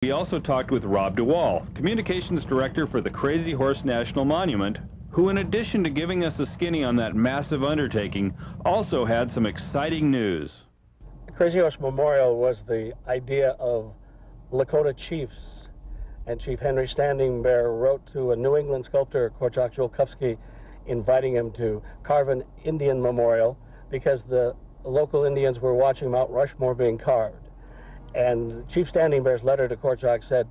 We also talked with Robb DeWall, Communications Director for the Crazy Horse National Monument, who in addition to giving us a skinny on that massive undertaking, also had some exciting news. The Crazy Horse Memorial was the idea of Lakota chiefs, and Chief Henry Standing Bear wrote to a New England sculptor, Korczak Żółkowski, inviting him to carve an Indian memorial because the local Indians were watching Mount Rushmore being carved. And Chief Standing Bear's letter to Korczak said,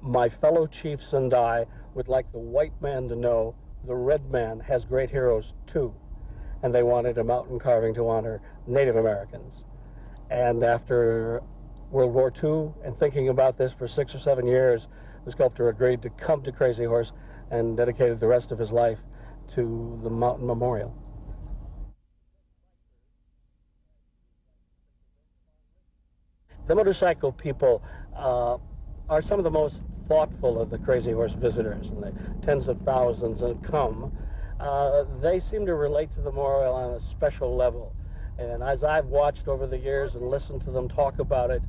"My fellow chiefs and I would like the white man to know the red man has great heroes too." And they wanted a mountain carving to honor Native Americans. And after World War II and thinking about this for 6 or 7 years, the sculptor agreed to come to Crazy Horse and dedicated the rest of his life to the mountain memorial. The motorcycle people are some of the most thoughtful of the Crazy Horse visitors, and the tens of thousands that come. They seem to relate to the memorial on a special level. And as I've watched over the years and listened to them talk about it,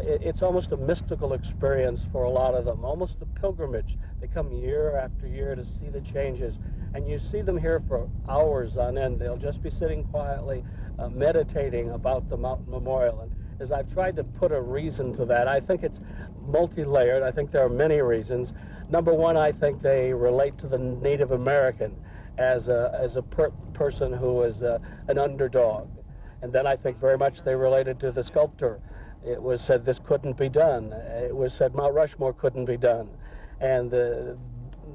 it's almost a mystical experience for a lot of them, almost a pilgrimage. They come year after year to see the changes, and you see them here for hours on end. They'll just be sitting quietly, meditating about the mountain memorial. And as I've tried to put a reason to that, I think it's multi-layered. I think there are many reasons. Number one, I think they relate to the Native American as a person who is an underdog. And then I think very much they related to the sculptor. It was said this couldn't be done. It was said Mount Rushmore couldn't be done. And the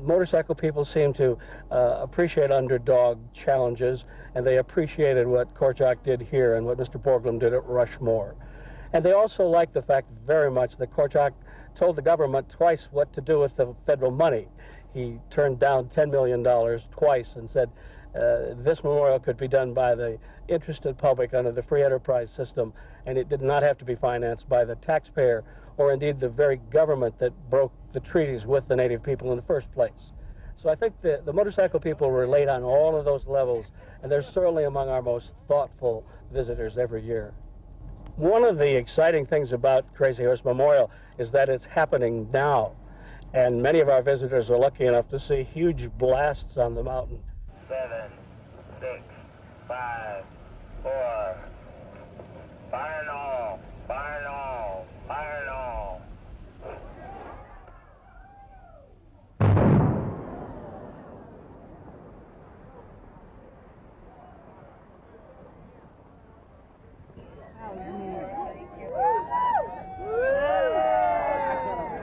motorcycle people seem to appreciate underdog challenges, and they appreciated what Korczak did here and what Mr. Borglum did at Rushmore. And they also like the fact very much that Korczak told the government twice what to do with the federal money. He turned down $10 million twice and said this memorial could be done by the interested public under the free enterprise system, and it did not have to be financed by the taxpayer or indeed the very government that broke the treaties with the Native people in the first place. So I think the motorcycle people relate on all of those levels, and they're certainly among our most thoughtful visitors every year. One of the exciting things about Crazy Horse Memorial is that it's happening now, and many of our visitors are lucky enough to see huge blasts on the mountain. 7, 6, 5, 4, fire and all, fire and all.